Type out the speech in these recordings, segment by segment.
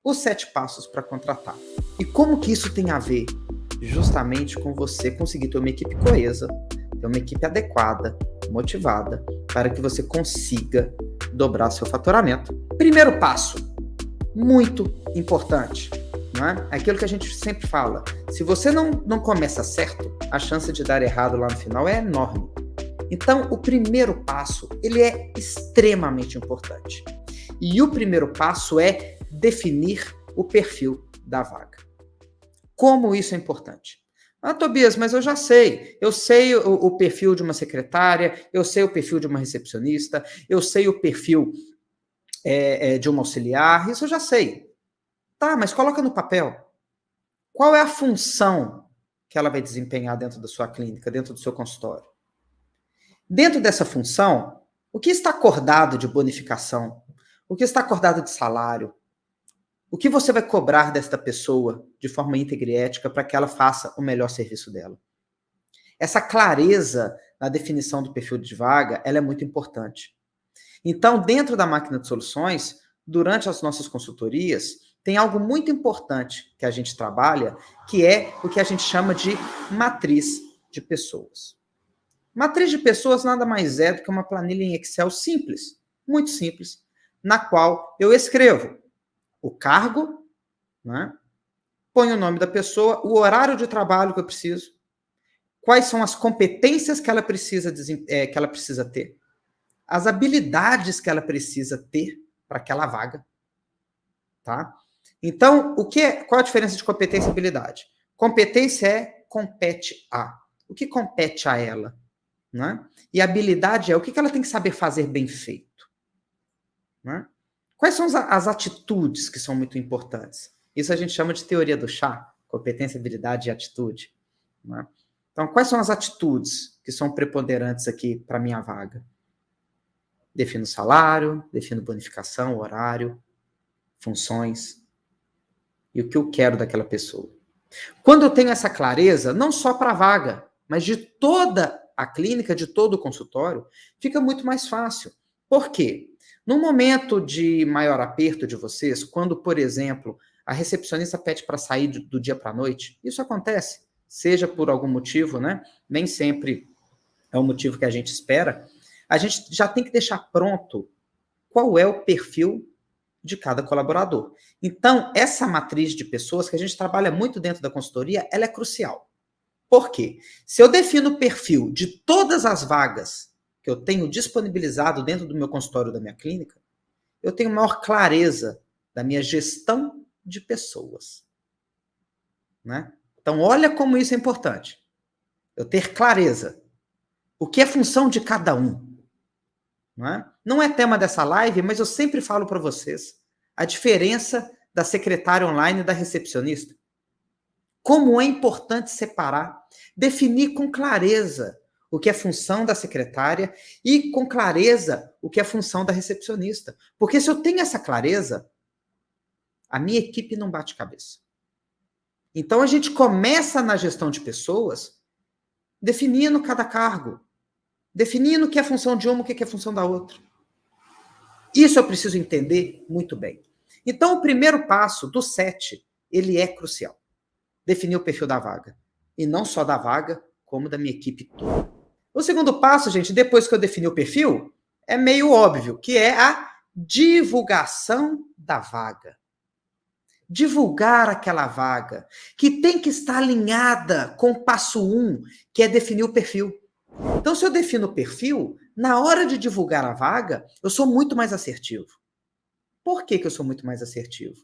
os 7 passos para contratar. E como que isso tem a ver justamente com você conseguir ter uma equipe coesa, ter uma equipe adequada, motivada, para que você consiga dobrar seu faturamento. Primeiro passo, muito importante, não é? Aquilo que a gente sempre fala, se você não começa certo, a chance de dar errado lá no final é enorme. Então, o primeiro passo, ele é extremamente importante. E o primeiro passo é definir o perfil da vaga. Como isso é importante? Ah, Tobias, mas eu já sei. Eu sei o perfil de uma secretária, eu sei o perfil de uma recepcionista, eu sei o perfil de uma auxiliar, isso eu já sei. Tá, mas coloca no papel. Qual é a função que ela vai desempenhar dentro da sua clínica, dentro do seu consultório? Dentro dessa função, o que está acordado de bonificação? O que está acordado de salário? O que você vai cobrar desta pessoa de forma íntegra e ética para que ela faça o melhor serviço dela? Essa clareza na definição do perfil de vaga, ela é muito importante. Então, dentro da máquina de soluções, durante as nossas consultorias, tem algo muito importante que a gente trabalha, que é o que a gente chama de matriz de pessoas. Matriz de pessoas nada mais é do que uma planilha em Excel simples, muito simples, na qual eu escrevo o cargo, né? Ponho o nome da pessoa, o horário de trabalho que eu preciso, quais são as competências que ela precisa ter, as habilidades que ela precisa ter para aquela vaga, tá? Então, qual a diferença de competência e habilidade? Competência é compete a. O que compete a ela? Né? E habilidade é o que ela tem que saber fazer bem feito. Né? Quais são as atitudes que são muito importantes? Isso a gente chama de teoria do chá, competência, habilidade e atitude. Né? Então, quais são as atitudes que são preponderantes aqui para a minha vaga? Defino salário, defino bonificação, horário, funções e o que eu quero daquela pessoa. Quando eu tenho essa clareza, não só para a vaga, mas de toda a clínica, de todo o consultório, fica muito mais fácil. Por quê? No momento de maior aperto de vocês, quando, por exemplo, a recepcionista pede para sair do dia para a noite, isso acontece, seja por algum motivo, né? Nem sempre é o motivo que a gente espera. A gente já tem que deixar pronto qual é o perfil de cada colaborador. Então, essa matriz de pessoas que a gente trabalha muito dentro da consultoria, ela é crucial. Por quê? Se eu defino o perfil de todas as vagas que eu tenho disponibilizado dentro do meu consultório, da minha clínica, eu tenho maior clareza da minha gestão de pessoas. Né? Então, olha como isso é importante. Eu ter clareza. O que é função de cada um. Não é tema dessa live, mas eu sempre falo para vocês a diferença da secretária online e da recepcionista. Como é importante separar, definir com clareza o que é função da secretária e com clareza o que é função da recepcionista. Porque se eu tenho essa clareza, a minha equipe não bate cabeça. Então a gente começa na gestão de pessoas definindo cada cargo, definindo o que é função de uma, o que é função da outra. Isso eu preciso entender muito bem. Então o primeiro passo do 7, ele é crucial. Definir o perfil da vaga. E não só da vaga, como da minha equipe toda. O segundo passo, gente, depois que eu defini o perfil, é meio óbvio, que é a divulgação da vaga. Divulgar aquela vaga, que tem que estar alinhada com o passo 1, que é definir o perfil. Então, se eu defino o perfil, na hora de divulgar a vaga, eu sou muito mais assertivo. Por que eu sou muito mais assertivo?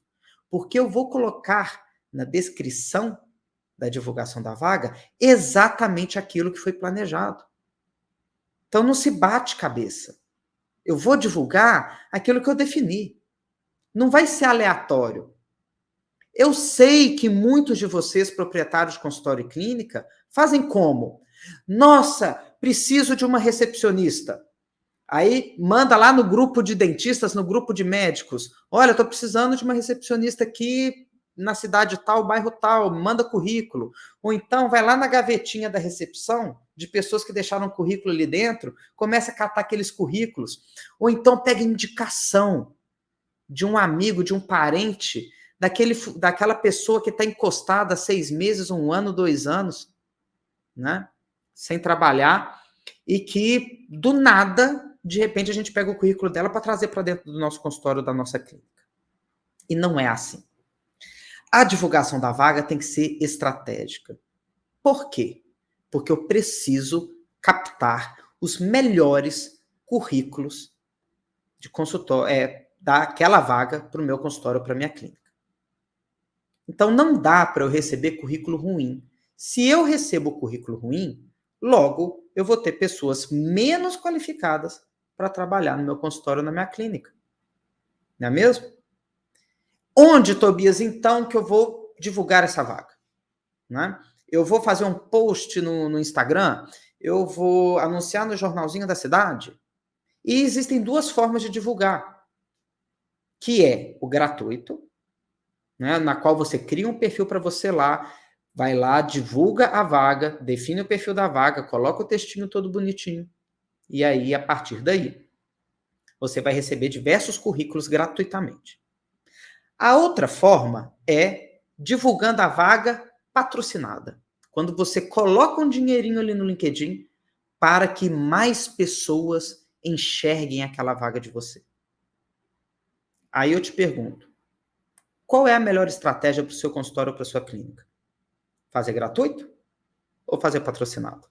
Porque eu vou colocar na descrição da divulgação da vaga exatamente aquilo que foi planejado. Então não se bate cabeça. Eu vou divulgar aquilo que eu defini. Não vai ser aleatório. Eu sei que muitos de vocês, proprietários de consultório e clínica, fazem como? Nossa, preciso de uma recepcionista. Aí manda lá no grupo de dentistas, no grupo de médicos. Olha, estou precisando de uma recepcionista aqui na cidade tal, bairro tal, manda currículo. Ou então vai lá na gavetinha da recepção, de pessoas que deixaram currículo ali dentro, começa a catar aqueles currículos. Ou então pega indicação de um amigo, de um parente, daquela pessoa que está encostada há 6 meses, 1 ano, 2 anos, né? Sem trabalhar, e que, do nada, de repente, a gente pega o currículo dela para trazer para dentro do nosso consultório, da nossa clínica. E não é assim. A divulgação da vaga tem que ser estratégica. Por quê? Porque eu preciso captar os melhores currículos de consultório, daquela vaga para o meu consultório, para a minha clínica. Então, não dá para eu receber currículo ruim. Se eu recebo currículo ruim, logo eu vou ter pessoas menos qualificadas para trabalhar no meu consultório, na minha clínica. Não é mesmo? Onde, Tobias, então, que eu vou divulgar essa vaga? Né? Eu vou fazer um post no Instagram? Eu vou anunciar no jornalzinho da cidade? E existem 2 formas de divulgar, que é o gratuito, né, na qual você cria um perfil para você lá, vai lá, divulga a vaga, define o perfil da vaga, coloca o textinho todo bonitinho, e aí, a partir daí, você vai receber diversos currículos gratuitamente. A outra forma é divulgando a vaga patrocinada, quando você coloca um dinheirinho ali no LinkedIn para que mais pessoas enxerguem aquela vaga de você. Aí eu te pergunto, qual é a melhor estratégia para o seu consultório ou para a sua clínica? Fazer gratuito ou fazer patrocinado?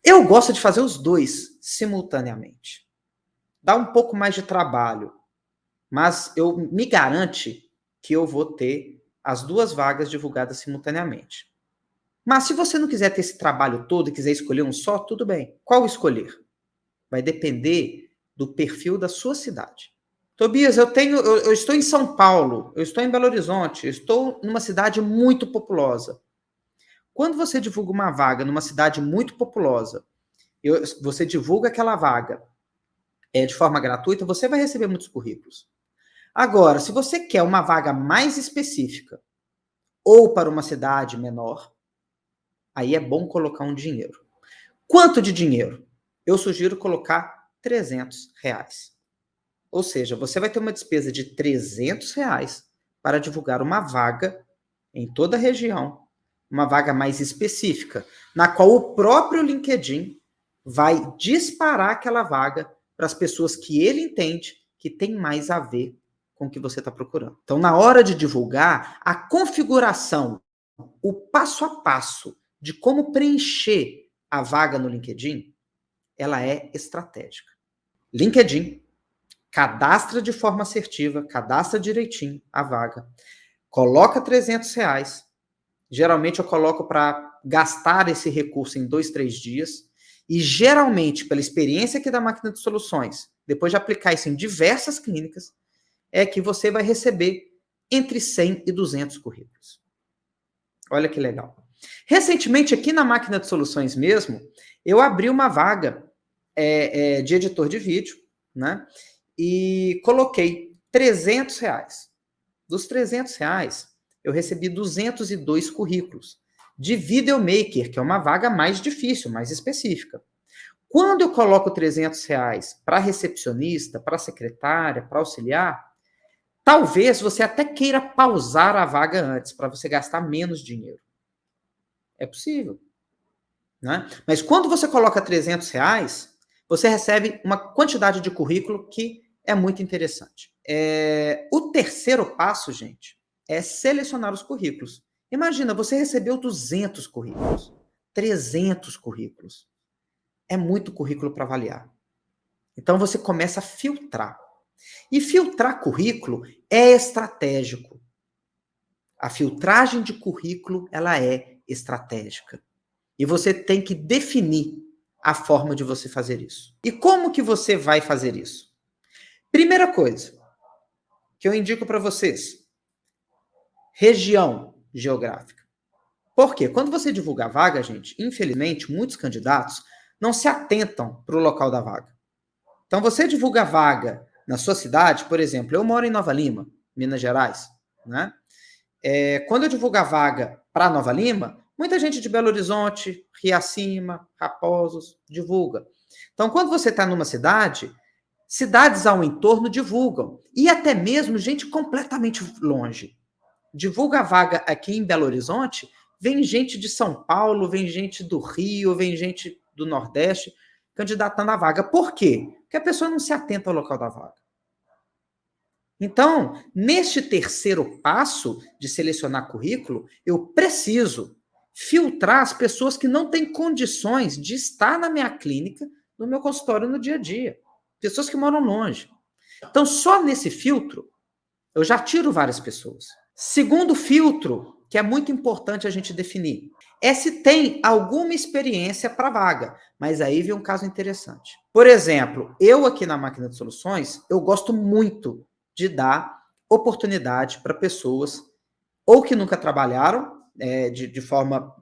Eu gosto de fazer os 2 simultaneamente. Dá um pouco mais de trabalho, mas eu me garante que eu vou ter as 2 vagas divulgadas simultaneamente. Mas se você não quiser ter esse trabalho todo e quiser escolher um só, tudo bem. Qual escolher? Vai depender do perfil da sua cidade. Tobias, eu estou em São Paulo, eu estou em Belo Horizonte, eu estou numa cidade muito populosa. Quando você divulga uma vaga numa cidade muito populosa, você divulga aquela vaga de forma gratuita, você vai receber muitos currículos. Agora, se você quer uma vaga mais específica ou para uma cidade menor, aí é bom colocar um dinheiro. Quanto de dinheiro? Eu sugiro colocar R$300. Ou seja, você vai ter uma despesa de R$300 para divulgar uma vaga em toda a região, uma vaga mais específica, na qual o próprio LinkedIn vai disparar aquela vaga para as pessoas que ele entende que tem mais a ver com o que você está procurando. Então, na hora de divulgar, a configuração, o passo a passo de como preencher a vaga no LinkedIn, ela é estratégica. LinkedIn, cadastra de forma assertiva, cadastra direitinho a vaga, coloca R$300. Geralmente eu coloco para gastar esse recurso em 2, 3 dias. E geralmente, pela experiência aqui da Máquina de Soluções, depois de aplicar isso em diversas clínicas, é que você vai receber entre 100 e 200 currículos. Olha que legal. Recentemente, aqui na Máquina de Soluções mesmo, eu abri uma vaga de editor de vídeo, né? E coloquei R$300. Dos R$300, eu recebi 202 currículos de videomaker, que é uma vaga mais difícil, mais específica. Quando eu coloco R$300 para recepcionista, para secretária, para auxiliar, talvez você até queira pausar a vaga antes, para você gastar menos dinheiro. É possível. Né? Mas quando você coloca R$300, você recebe uma quantidade de currículo que é muito interessante. O terceiro passo, gente, é selecionar os currículos. Imagina, você recebeu 200 currículos, 300 currículos. É muito currículo para avaliar. Então, você começa a filtrar. E filtrar currículo é estratégico. A filtragem de currículo, ela é estratégica. E você tem que definir a forma de você fazer isso. E como que você vai fazer isso? Primeira coisa que eu indico para vocês, região geográfica. Por quê? Quando você divulga a vaga, gente, infelizmente, muitos candidatos não se atentam para o local da vaga. Então, você divulga a vaga na sua cidade, por exemplo, eu moro em Nova Lima, Minas Gerais, né? Quando eu divulgo a vaga para Nova Lima, muita gente de Belo Horizonte, Riacima, Raposos, divulga. Então, quando você está numa cidade, cidades ao entorno divulgam. E até mesmo gente completamente longe. divulga a vaga aqui em Belo Horizonte, vem gente de São Paulo, vem gente do Rio, vem gente do Nordeste candidatando à vaga. Por quê? Porque a pessoa não se atenta ao local da vaga. Então, neste terceiro passo de selecionar currículo, eu preciso filtrar as pessoas que não têm condições de estar na minha clínica, no meu consultório no dia a dia. Pessoas que moram longe. Então, só nesse filtro, eu já tiro várias pessoas. Segundo filtro, que é muito importante a gente definir, é se tem alguma experiência para vaga. Mas aí vem um caso interessante. Por exemplo, eu aqui na Máquina de Soluções, eu gosto muito de dar oportunidade para pessoas ou que nunca trabalharam de forma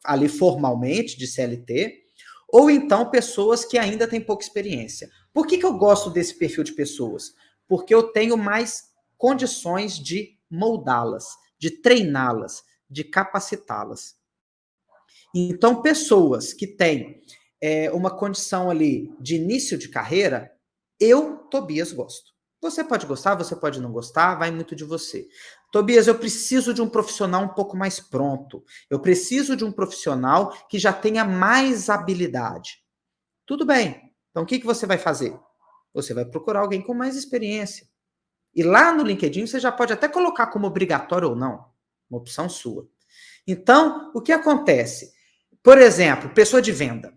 ali formalmente, de CLT, ou então pessoas que ainda têm pouca experiência. Por que eu gosto desse perfil de pessoas? Porque eu tenho mais condições de moldá-las, de treiná-las, de capacitá-las. Então, pessoas que têm uma condição ali de início de carreira, eu, Tobias, gosto. Você pode gostar, você pode não gostar, vai muito de você. Tobias, eu preciso de um profissional um pouco mais pronto. Eu preciso de um profissional que já tenha mais habilidade. Tudo bem. Então, o que você vai fazer? Você vai procurar alguém com mais experiência. E lá no LinkedIn, você já pode até colocar como obrigatório ou não. Uma opção sua. Então, o que acontece? Por exemplo, pessoa de venda.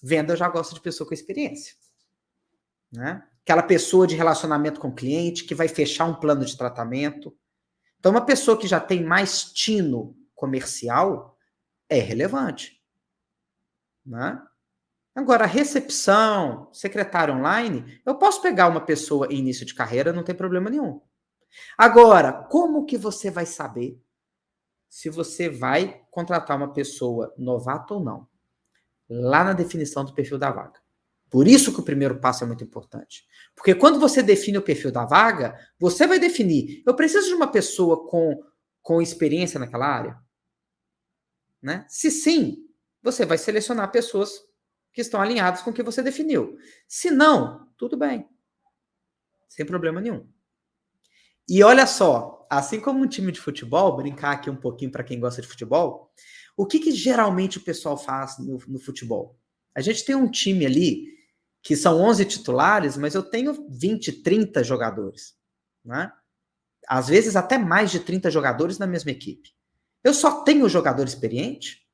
Venda eu já gosto de pessoa com experiência. Né? Aquela pessoa de relacionamento com o cliente que vai fechar um plano de tratamento. Então, uma pessoa que já tem mais tino comercial é relevante. Né? Agora, recepção, secretário online, eu posso pegar uma pessoa em início de carreira, não tem problema nenhum. Agora, como que você vai saber se você vai contratar uma pessoa novata ou não? Lá na definição do perfil da vaga. Por isso que o primeiro passo é muito importante. Porque quando você define o perfil da vaga, você vai definir, eu preciso de uma pessoa com experiência naquela área? Né? Se sim, você vai selecionar pessoas que estão alinhadas com o que você definiu. Se não, tudo bem. Sem problema nenhum. E olha só, assim como um time de futebol, brincar aqui um pouquinho para quem gosta de futebol, o que geralmente o pessoal faz no futebol? A gente tem um time ali que são 11 titulares, mas eu tenho 20, 30 jogadores. Né? Às vezes até mais de 30 jogadores na mesma equipe. Eu só tenho jogador experiente?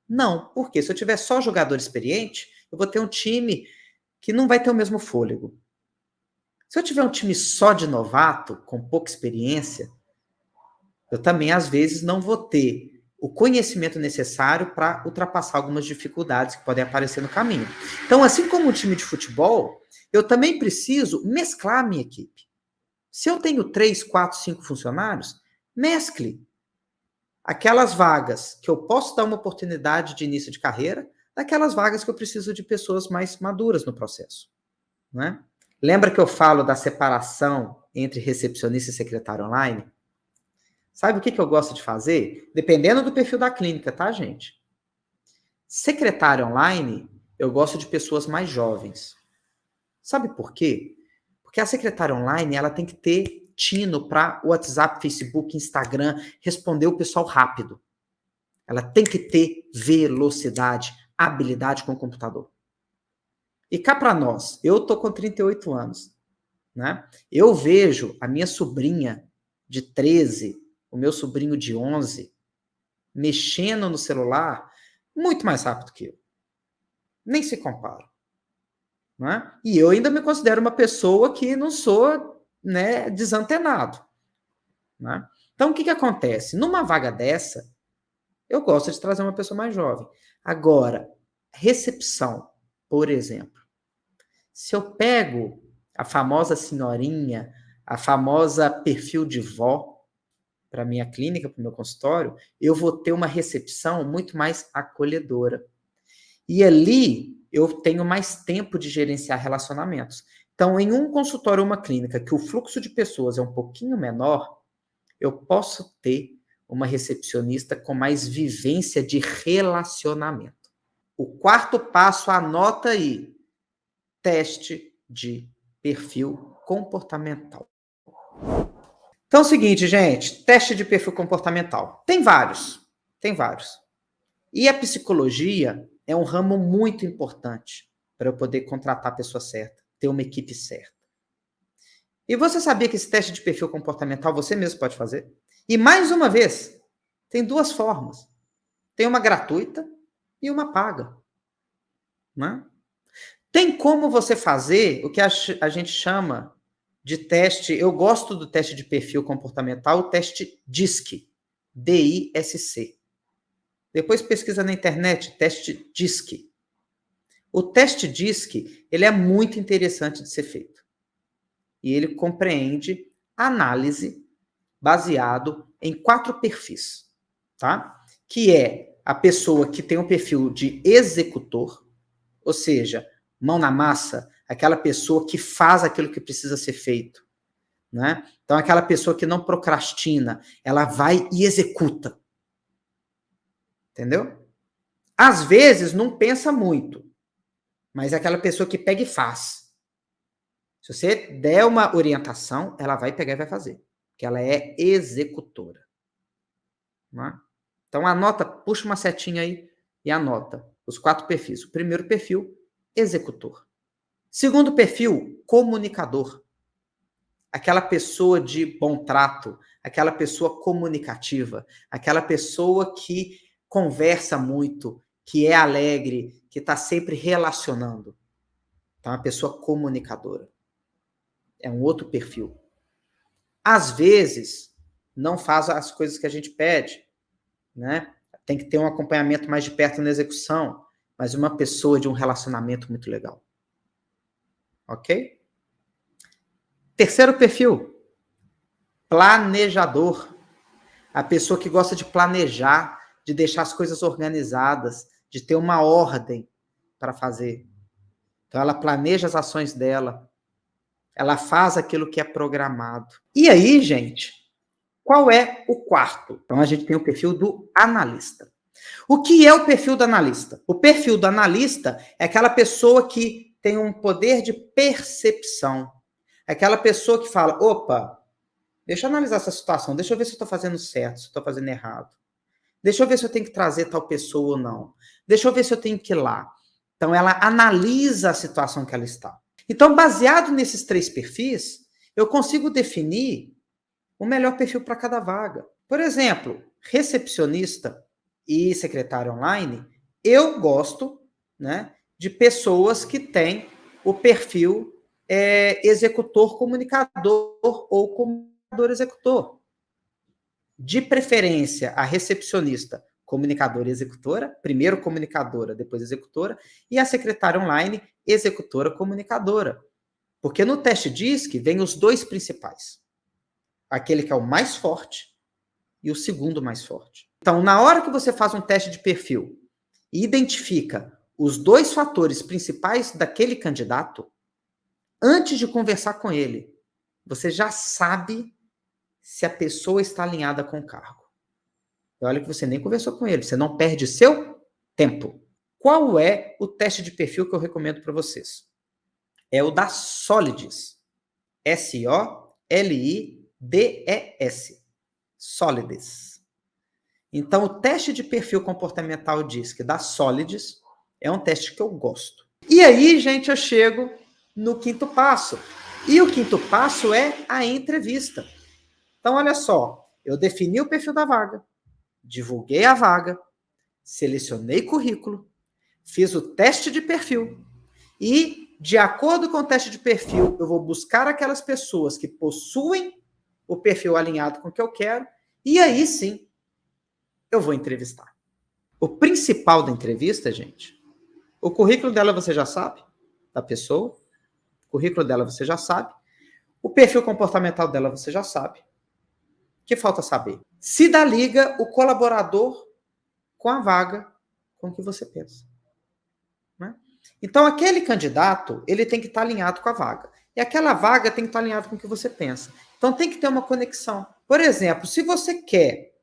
Não, porque se eu tiver só jogador experiente, eu vou ter um time que não vai ter o mesmo fôlego. Se eu tiver um time só de novato, com pouca experiência, eu também, às vezes, não vou ter o conhecimento necessário para ultrapassar algumas dificuldades que podem aparecer no caminho. Então, assim como um time de futebol, eu também preciso mesclar a minha equipe. Se eu tenho 3, 4, 5 funcionários, mescle aquelas vagas que eu posso dar uma oportunidade de início de carreira, daquelas vagas que eu preciso de pessoas mais maduras no processo. Né? Lembra que eu falo da separação entre recepcionista e secretário online? Sabe o que eu gosto de fazer? Dependendo do perfil da clínica, tá, gente? Secretário online, eu gosto de pessoas mais jovens. Sabe por quê? Porque a secretária online, ela tem que ter tino para WhatsApp, Facebook, Instagram, responder o pessoal rápido. Ela tem que ter velocidade, habilidade com o computador. E cá para nós, eu tô com 38 anos, né? Eu vejo a minha sobrinha de 13, o meu sobrinho de 11, mexendo no celular muito mais rápido que eu. Nem se compara. Né? E eu ainda me considero uma pessoa que não sou, né, desantenado. Né? Então, o que acontece? Numa vaga dessa, eu gosto de trazer uma pessoa mais jovem. Agora, recepção, por exemplo. Se eu pego a famosa senhorinha, a famosa perfil de vó, para minha clínica, para o meu consultório, eu vou ter uma recepção muito mais acolhedora. E ali eu tenho mais tempo de gerenciar relacionamentos. Então, em um consultório ou uma clínica que o fluxo de pessoas é um pouquinho menor, eu posso ter uma recepcionista com mais vivência de relacionamento. O quarto passo, anota aí, teste de perfil comportamental. Então é o seguinte, gente, teste de perfil comportamental. Tem vários. E a psicologia é um ramo muito importante para eu poder contratar a pessoa certa, ter uma equipe certa. E você sabia que esse teste de perfil comportamental você mesmo pode fazer? E mais uma vez, tem duas formas. Tem uma gratuita e uma paga. Né? Tem como você fazer o que a gente chama de teste, eu gosto do teste de perfil comportamental, o teste DISC, D-I-S-C. Depois pesquisa na internet, teste DISC. O teste DISC, ele é muito interessante de ser feito. E ele compreende análise baseado em 4 perfis, tá? Que é a pessoa que tem um perfil de executor, ou seja, mão na massa, aquela pessoa que faz aquilo que precisa ser feito, né? Então, aquela pessoa que não procrastina, ela vai e executa. Entendeu? Às vezes, não pensa muito, mas é aquela pessoa que pega e faz. Se você der uma orientação, ela vai pegar e vai fazer, porque ela é executora. Né? Então, anota, puxa uma setinha aí e anota os 4 perfis. O primeiro perfil, executor. Segundo perfil, comunicador. Aquela pessoa de bom trato, aquela pessoa comunicativa, aquela pessoa que conversa muito, que é alegre, que está sempre relacionando. Então, é uma pessoa comunicadora. É um outro perfil. Às vezes, não faz as coisas que a gente pede, né? Tem que ter um acompanhamento mais de perto na execução, mas uma pessoa de um relacionamento muito legal. Ok? Terceiro perfil, planejador. A pessoa que gosta de planejar, de deixar as coisas organizadas, de ter uma ordem para fazer. Então, ela planeja as ações dela, ela faz aquilo que é programado. E aí, gente, qual é o quarto? Então, a gente tem o perfil do analista. O que é o perfil do analista? O perfil do analista é aquela pessoa que tem um poder de percepção. É aquela pessoa que fala, opa, deixa eu analisar essa situação, deixa eu ver se eu estou fazendo certo, se eu estou fazendo errado. Deixa eu ver se eu tenho que trazer tal pessoa ou não. Deixa eu ver se eu tenho que ir lá. Então, ela analisa a situação que ela está. Então, baseado nesses 3 perfis, eu consigo definir o melhor perfil para cada vaga. Por exemplo, recepcionista e secretária online, eu gosto, né, de pessoas que têm o perfil executor comunicador ou comunicador executor. De preferência, a recepcionista comunicadora e executora, primeiro comunicadora, depois executora, e a secretária online, executora comunicadora. Porque no teste DISC vem os 2 principais. Aquele que é o mais forte e o segundo mais forte. Então, na hora que você faz um teste de perfil e identifica os 2 fatores principais daquele candidato, antes de conversar com ele, você já sabe se a pessoa está alinhada com o cargo. Olha que você nem conversou com ele, você não perde seu tempo. Qual é o teste de perfil que eu recomendo para vocês? É o da Solides. S-O-L-I-D-E-S. Solides. Então, o teste de perfil comportamental DISC da Solides é um teste que eu gosto. E aí, gente, eu chego no 5º passo. E o 5º passo é a entrevista. Então, olha só, eu defini o perfil da vaga, divulguei a vaga, selecionei currículo, fiz o teste de perfil e, de acordo com o teste de perfil, eu vou buscar aquelas pessoas que possuem o perfil alinhado com o que eu quero e aí sim eu vou entrevistar. O principal da entrevista, gente, o currículo dela você já sabe, da pessoa, o currículo dela você já sabe, o perfil comportamental dela você já sabe. O que falta saber? Se dá liga o colaborador com a vaga com o que você pensa. Né? Então, aquele candidato, ele tem que estar alinhado com a vaga. E aquela vaga tem que estar alinhada com o que você pensa. Então, tem que ter uma conexão. Por exemplo, se você quer,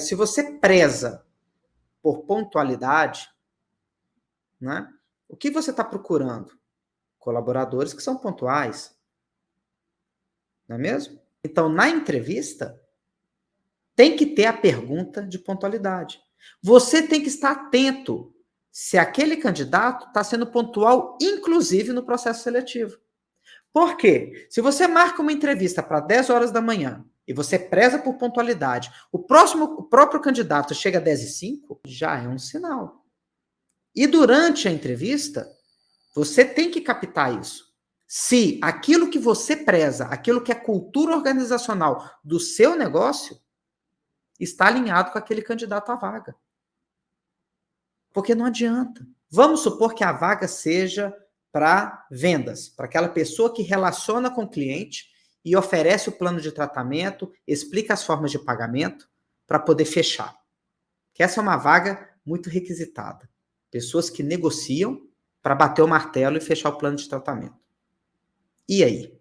se você preza por pontualidade, né? O que você está procurando? Colaboradores que são pontuais. Não é mesmo? Então, na entrevista, tem que ter a pergunta de pontualidade. Você tem que estar atento se aquele candidato está sendo pontual, inclusive no processo seletivo. Por quê? Se você marca uma entrevista para 10 horas da manhã e você preza por pontualidade, o próprio candidato chega às 10h05, já é um sinal. E durante a entrevista, você tem que captar isso. Se aquilo que você preza, aquilo que é cultura organizacional do seu negócio, está alinhado com aquele candidato à vaga. Porque não adianta. Vamos supor que a vaga seja para vendas, para aquela pessoa que relaciona com o cliente e oferece o plano de tratamento, explica as formas de pagamento para poder fechar. Que essa é uma vaga muito requisitada. Pessoas que negociam para bater o martelo e fechar o plano de tratamento. E aí?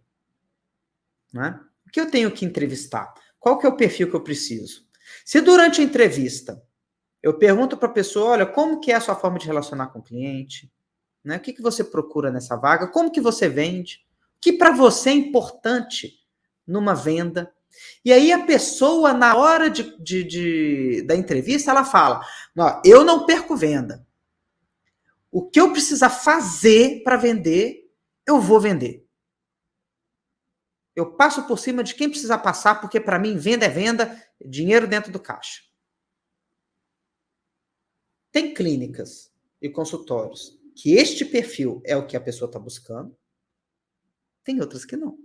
Né? O que eu tenho que entrevistar? Qual que é o perfil que eu preciso? Se durante a entrevista eu pergunto para a pessoa, olha, como que é a sua forma de relacionar com o cliente? Né? O que você procura nessa vaga? Como que você vende? O que para você é importante numa venda? E aí a pessoa, na hora da entrevista, ela fala, eu não perco venda. O que eu precisar fazer para vender, eu vou vender. Eu passo por cima de quem precisar passar, porque para mim venda é venda, dinheiro dentro do caixa. Tem clínicas e consultórios que este perfil é o que a pessoa está buscando. Tem outras que não.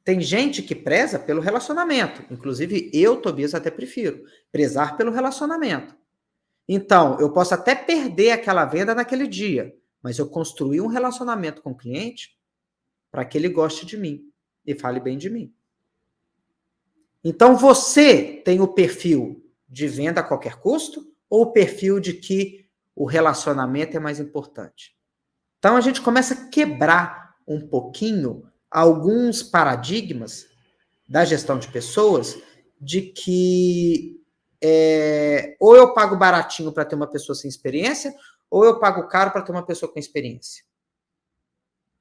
Tem gente que preza pelo relacionamento. Inclusive, eu, Tobias, até prefiro prezar pelo relacionamento. Então, eu posso até perder aquela venda naquele dia, mas eu construí um relacionamento com o cliente para que ele goste de mim e fale bem de mim. Então, você tem o perfil de venda a qualquer custo ou o perfil de que o relacionamento é mais importante? Então, a gente começa a quebrar um pouquinho alguns paradigmas da gestão de pessoas de que ou eu pago baratinho para ter uma pessoa sem experiência ou eu pago caro para ter uma pessoa com experiência.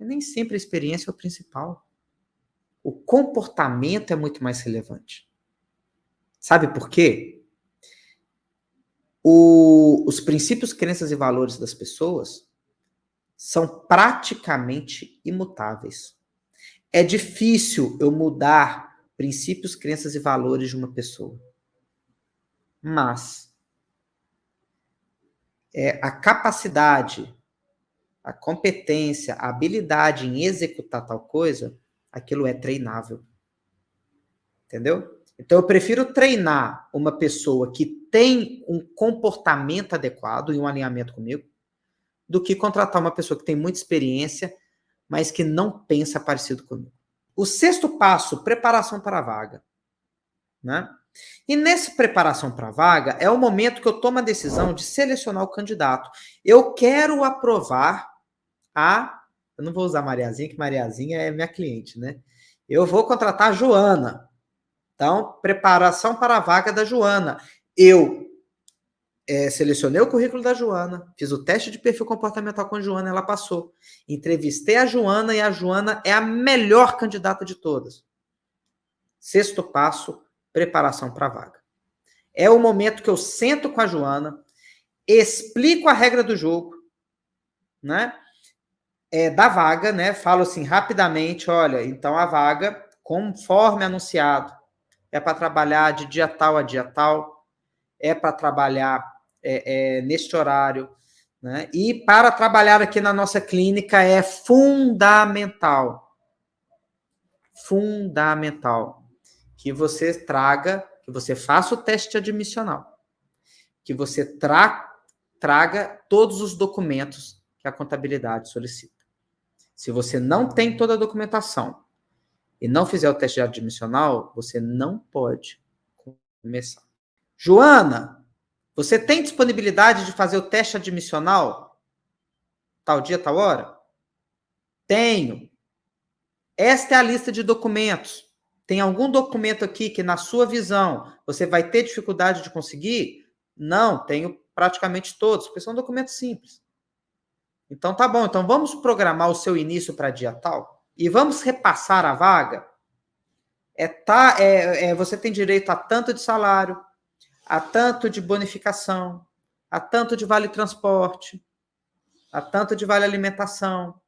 E nem sempre a experiência é o principal. O comportamento é muito mais relevante. Sabe por quê? Os princípios, crenças e valores das pessoas são praticamente imutáveis. É difícil eu mudar princípios, crenças e valores de uma pessoa. Mas a capacidade, a competência, a habilidade em executar tal coisa, aquilo é treinável. Entendeu? Então, eu prefiro treinar uma pessoa que tem um comportamento adequado e um alinhamento comigo, do que contratar uma pessoa que tem muita experiência, mas que não pensa parecido comigo. O sexto passo, preparação para a vaga. Né? E nessa preparação para a vaga, é o momento que eu tomo a decisão de selecionar o candidato. Eu quero aprovar eu não vou usar Mariazinha, que Mariazinha é minha cliente, né? Eu vou contratar a Joana. Então, preparação para a vaga da Joana. Eu selecionei o currículo da Joana, fiz o teste de perfil comportamental com a Joana, ela passou. Entrevistei a Joana e a Joana é a melhor candidata de todas. Sexto passo, preparação para a vaga. É o momento que eu sento com a Joana, explico a regra do jogo, né? Da vaga, né? Falo assim rapidamente, olha, então a vaga, conforme anunciado, é para trabalhar de dia tal a dia tal, é para trabalhar neste horário, né? E para trabalhar aqui na nossa clínica é fundamental que você que você faça o teste admissional, que você traga todos os documentos que a contabilidade solicita. Se você não tem toda a documentação e não fizer o teste admissional, você não pode começar. Joana, você tem disponibilidade de fazer o teste admissional? Tal dia, tal hora? Tenho. Esta é a lista de documentos. Tem algum documento aqui que, na sua visão, você vai ter dificuldade de conseguir? Não, tenho praticamente todos, porque são documentos simples. Então, tá bom. Então, vamos programar o seu início para dia tal? e vamos repassar a vaga, você tem direito a tanto de salário, a tanto de bonificação, a tanto de vale transporte, a tanto de vale alimentação.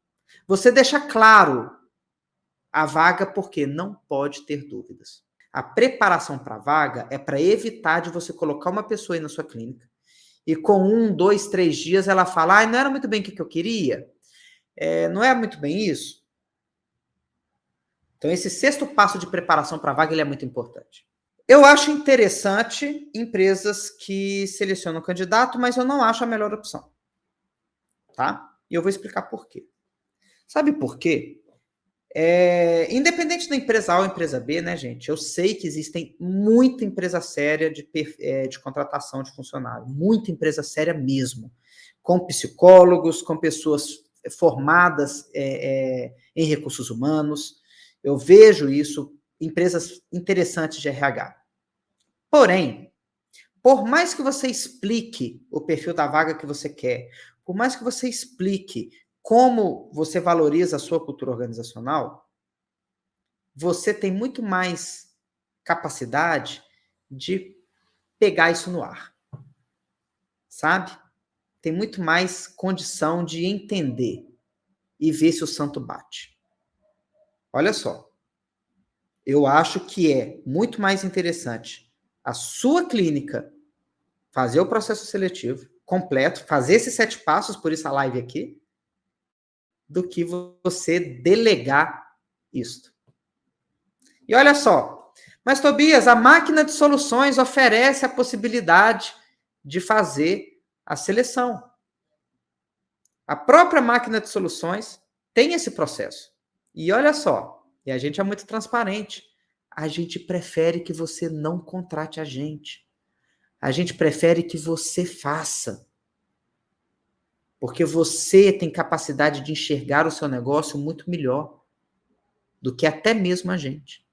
Você deixa claro a vaga porque não pode ter dúvidas. A preparação para a vaga é para evitar de você colocar uma pessoa aí na sua clínica e com 1, 2, 3 dias ela fala, não era muito bem o que eu queria, não é muito bem isso. Então, esse 6º passo de preparação para a vaga ele é muito importante. Eu acho interessante empresas que selecionam candidato, mas eu não acho a melhor opção. Tá? E eu vou explicar por quê. Sabe por quê? Independente da empresa A ou empresa B, né, gente? Eu sei que existem muita empresa séria de contratação de funcionário. Muita empresa séria mesmo. Com psicólogos, com pessoas formadas em recursos humanos. Eu vejo isso, empresas interessantes de RH. Porém, por mais que você explique o perfil da vaga que você quer, por mais que você explique como você valoriza a sua cultura organizacional, você tem muito mais capacidade de pegar isso no ar. Sabe? Tem muito mais condição de entender e ver se o santo bate. Olha só. Eu acho que é muito mais interessante a sua clínica fazer o processo seletivo completo, fazer esses 7 passos, por isso a live aqui, do que você delegar isto. E olha só, mas Tobias, a máquina de soluções oferece a possibilidade de fazer a seleção. A própria máquina de soluções tem esse processo. E olha só, e a gente é muito transparente, a gente prefere que você não contrate a gente. A gente prefere que você faça. Porque você tem capacidade de enxergar o seu negócio muito melhor do que até mesmo a gente.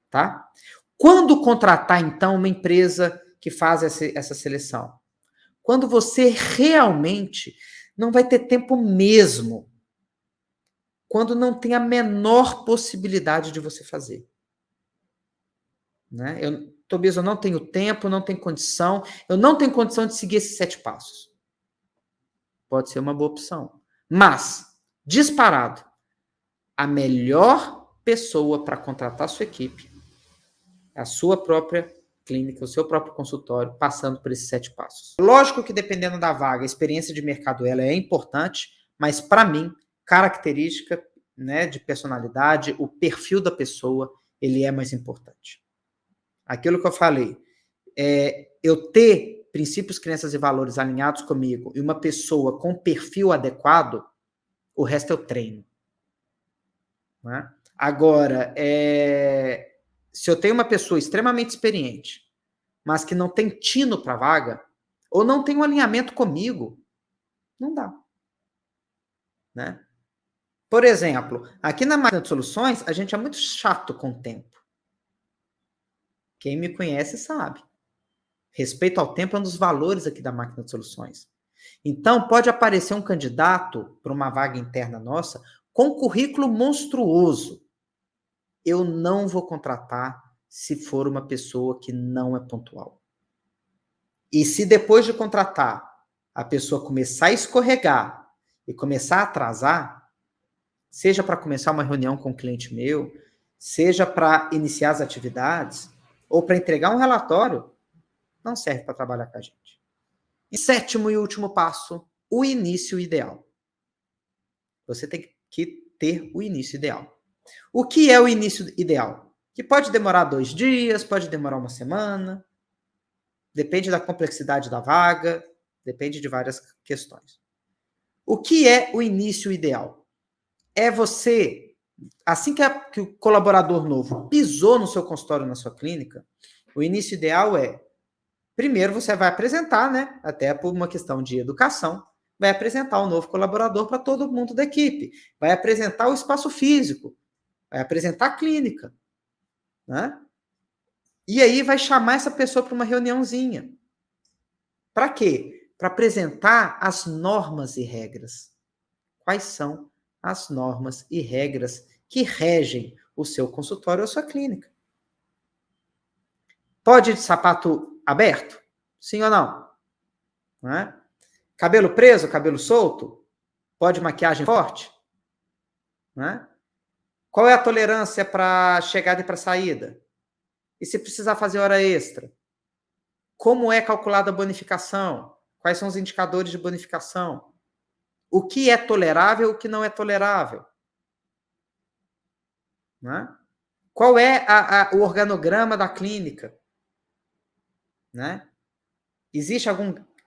Tá? Quando contratar, então, uma empresa que faz essa seleção? Quando você realmente não vai ter tempo mesmo. Quando não tem a menor possibilidade de você fazer. Né? Tobias, eu não tenho tempo, não tenho condição, eu não tenho condição de seguir esses 7 passos. Pode ser uma boa opção. Mas, disparado, a melhor pessoa para contratar a sua equipe é a sua própria clínica, o seu próprio consultório, passando por esses 7 passos. Lógico que dependendo da vaga, a experiência de mercado ela é importante, mas para mim, característica, né, de personalidade, o perfil da pessoa, ele é mais importante. Aquilo que eu falei, eu ter princípios, crenças e valores alinhados comigo e uma pessoa com perfil adequado, o resto eu treino. Né? Agora, se eu tenho uma pessoa extremamente experiente, mas que não tem tino para a vaga, ou não tem um alinhamento comigo, não dá. Né? Por exemplo, aqui na máquina de soluções, a gente é muito chato com o tempo. Quem me conhece sabe. Respeito ao tempo é um dos valores aqui da máquina de soluções. Então, pode aparecer um candidato para uma vaga interna nossa com currículo monstruoso. Eu não vou contratar se for uma pessoa que não é pontual. E se depois de contratar, a pessoa começar a escorregar e começar a atrasar, seja para começar uma reunião com um cliente meu, seja para iniciar as atividades, ou para entregar um relatório, não serve para trabalhar com a gente. E 7º e último passo, o início ideal. Você tem que ter o início ideal. O que é o início ideal? Que pode demorar 2 dias, pode demorar 1 semana, depende da complexidade da vaga, depende de várias questões. O que é o início ideal? É você, assim que o colaborador novo pisou no seu consultório, na sua clínica, o início ideal primeiro você vai apresentar, né, até por uma questão de educação, vai apresentar o novo colaborador para todo mundo da equipe, vai apresentar o espaço físico, vai apresentar a clínica, né? E aí vai chamar essa pessoa para uma reuniãozinha. Para quê? Para apresentar as normas e regras. Quais são as normas e regras que regem o seu consultório ou a sua clínica. Pode ir de sapato aberto? Sim ou não? Não é? Cabelo preso, cabelo solto? Pode maquiagem forte? Não é? Qual é a tolerância para chegada e para saída? E se precisar fazer hora extra? Como é calculada a bonificação? Quais são os indicadores de bonificação? O que é tolerável e o que não é tolerável? Né? Qual é o organograma da clínica? Né? Existe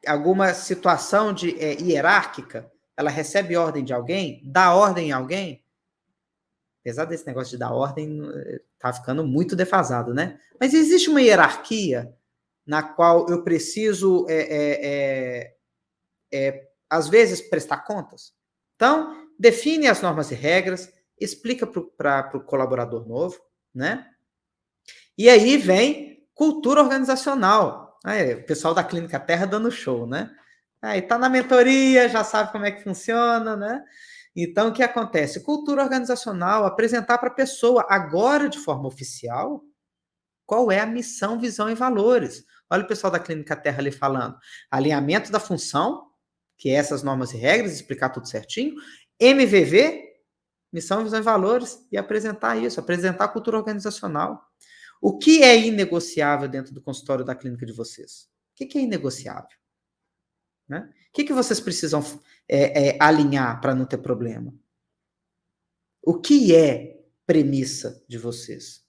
alguma situação hierárquica? Ela recebe ordem de alguém? Dá ordem a alguém? Apesar desse negócio de dar ordem, tá ficando muito defasado, né? Mas existe uma hierarquia na qual eu preciso, às vezes, prestar contas? Então, define as normas e regras, explica para o colaborador novo, né? E aí vem cultura organizacional. Aí, o pessoal da Clínica Terra dando show, né? Aí tá na mentoria, já sabe como é que funciona, né? Então, o que acontece? Cultura organizacional, apresentar para a pessoa, agora de forma oficial, qual é a missão, visão e valores. Olha o pessoal da Clínica Terra ali falando. Alinhamento da função, que é essas normas e regras, explicar tudo certinho. MVV, missão, visão e valores, e apresentar isso, apresentar a cultura organizacional. O que é inegociável dentro do consultório da clínica de vocês? O que é inegociável? Né? O que vocês precisam alinhar para não ter problema? O que é premissa de vocês?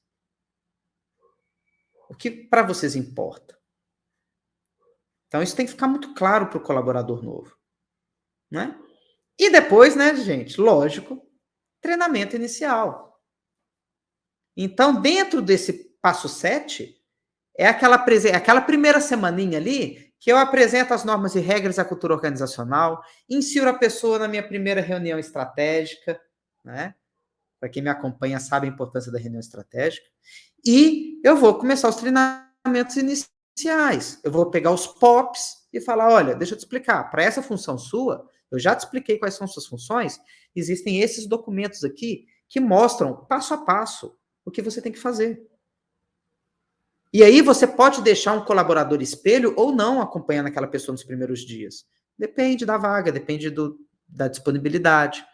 O que para vocês importa? Então, isso tem que ficar muito claro para o colaborador novo. Né? E depois, né, gente, lógico, treinamento inicial. Então, dentro desse passo 7, é aquela primeira semaninha ali que eu apresento as normas e regras da cultura organizacional, insiro a pessoa na minha primeira reunião estratégica, né? Para quem me acompanha sabe a importância da reunião estratégica, e eu vou começar os treinamentos iniciais. Eu vou pegar os POPs e falar, olha, deixa eu te explicar, para essa função sua, eu já te expliquei quais são suas funções, existem esses documentos aqui que mostram, passo a passo, o que você tem que fazer. E aí você pode deixar um colaborador espelho ou não acompanhando aquela pessoa nos primeiros dias. Depende da vaga, depende da disponibilidade.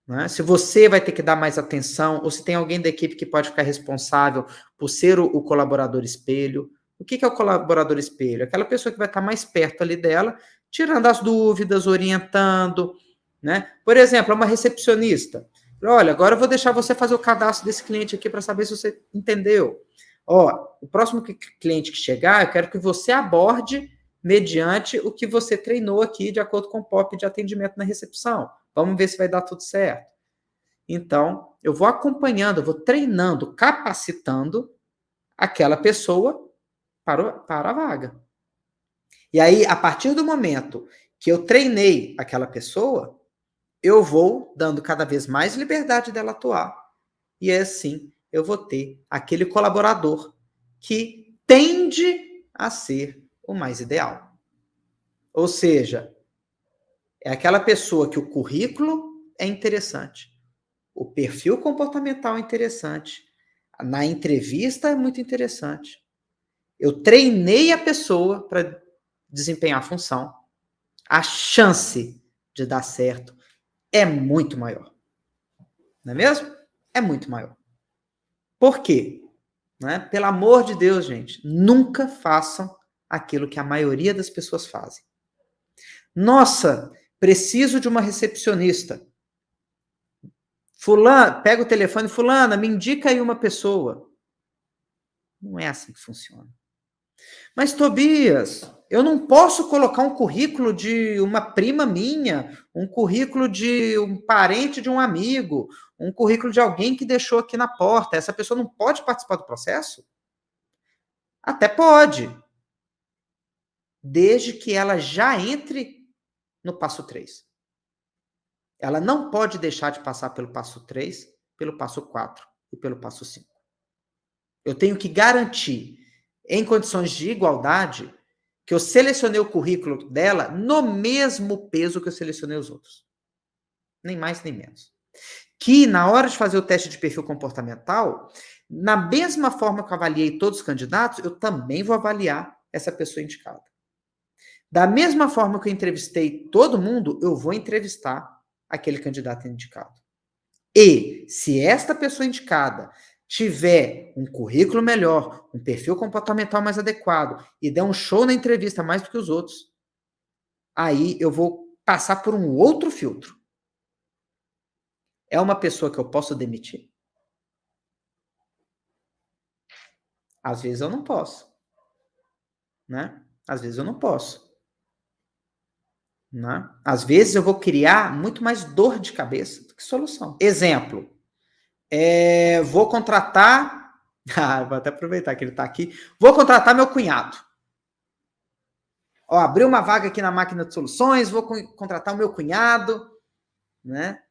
Né? Se você vai ter que dar mais atenção, ou se tem alguém da equipe que pode ficar responsável por ser o colaborador espelho. O que é o colaborador espelho? Aquela pessoa que vai estar mais perto ali dela, tirando as dúvidas, orientando. Né? Por exemplo, uma recepcionista. Olha, agora eu vou deixar você fazer o cadastro desse cliente aqui para saber se você entendeu. O próximo cliente que chegar, eu quero que você aborde mediante o que você treinou aqui, de acordo com o POP de atendimento na recepção. Vamos ver se vai dar tudo certo. Então, eu vou acompanhando, eu vou treinando, capacitando aquela pessoa para a vaga. E aí, a partir do momento que eu treinei aquela pessoa, eu vou dando cada vez mais liberdade dela atuar. E assim, eu vou ter aquele colaborador que tende a ser o mais ideal. Ou seja, é aquela pessoa que o currículo é interessante, o perfil comportamental é interessante, na entrevista é muito interessante. Eu treinei a pessoa para desempenhar a função. A chance de dar certo é muito maior. Não é mesmo? É muito maior. Por quê? Né? Pelo amor de Deus, gente, nunca façam aquilo que a maioria das pessoas fazem. Nossa, preciso de uma recepcionista. Fulana, pega o telefone, fulana, me indica aí uma pessoa. Não é assim que funciona. Mas, Tobias, eu não posso colocar um currículo de uma prima minha, um currículo de um parente de um amigo, um currículo de alguém que deixou aqui na porta. Essa pessoa não pode participar do processo? Até pode, desde que ela já entre no passo 3. Ela não pode deixar de passar pelo passo 3, pelo passo 4 e pelo passo 5. Eu tenho que garantir, em condições de igualdade, que eu selecionei o currículo dela no mesmo peso que eu selecionei os outros. Nem mais, nem menos. Que na hora de fazer o teste de perfil comportamental, na mesma forma que eu avaliei todos os candidatos, eu também vou avaliar essa pessoa indicada. Da mesma forma que eu entrevistei todo mundo, eu vou entrevistar aquele candidato indicado. E se esta pessoa indicada tiver um currículo melhor, um perfil comportamental mais adequado e der um show na entrevista mais do que os outros, aí eu vou passar por um outro filtro. É uma pessoa que eu posso demitir? Às vezes eu não posso, né? Às vezes eu não posso, né? Às vezes eu vou criar muito mais dor de cabeça do que solução. Exemplo, vou contratar... vou até aproveitar que ele está aqui. Vou contratar meu cunhado. Ó, abriu uma vaga aqui na máquina de soluções, vou contratar o meu cunhado, né?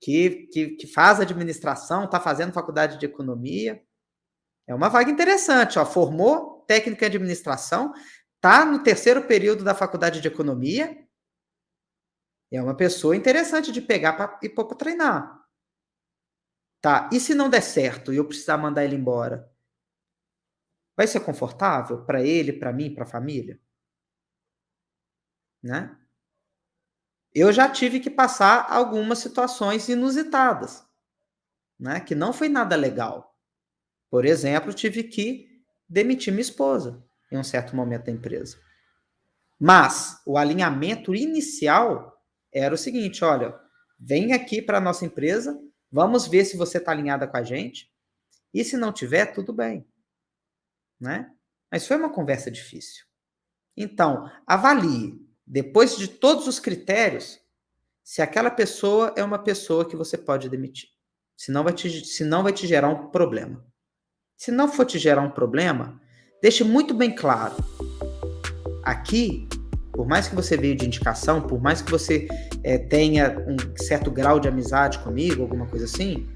Que faz administração, está fazendo faculdade de economia. É uma vaga interessante, ó. Formou técnico em administração, está no 3º período da faculdade de economia. É uma pessoa interessante de pegar e pôr para treinar. Tá, e se não der certo e eu precisar mandar ele embora? Vai ser confortável para ele, para mim, para a família? Né? Eu já tive que passar algumas situações inusitadas, né? Que não foi nada legal. Por exemplo, tive que demitir minha esposa em um certo momento da empresa. Mas o alinhamento inicial era o seguinte: olha, vem aqui para a nossa empresa, vamos ver se você está alinhada com a gente, e se não tiver, tudo bem. Né? Mas foi uma conversa difícil. Então, avalie, depois de todos os critérios, se aquela pessoa é uma pessoa que você pode demitir. Se não vai te gerar um problema. Se não for te gerar um problema, deixe muito bem claro. Aqui, por mais que você veio de indicação, por mais que você tenha um certo grau de amizade comigo, alguma coisa assim,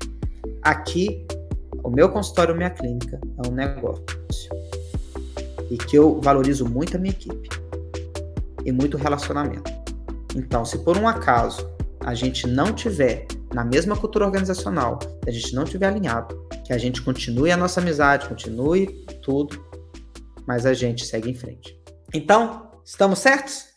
aqui, o meu consultório, minha clínica, é um negócio. E que eu valorizo muito a minha equipe. E muito relacionamento. Então, se por um acaso a gente não tiver na mesma cultura organizacional, se a gente não tiver alinhado, que a gente continue a nossa amizade, continue tudo, mas a gente segue em frente. Então, estamos certos?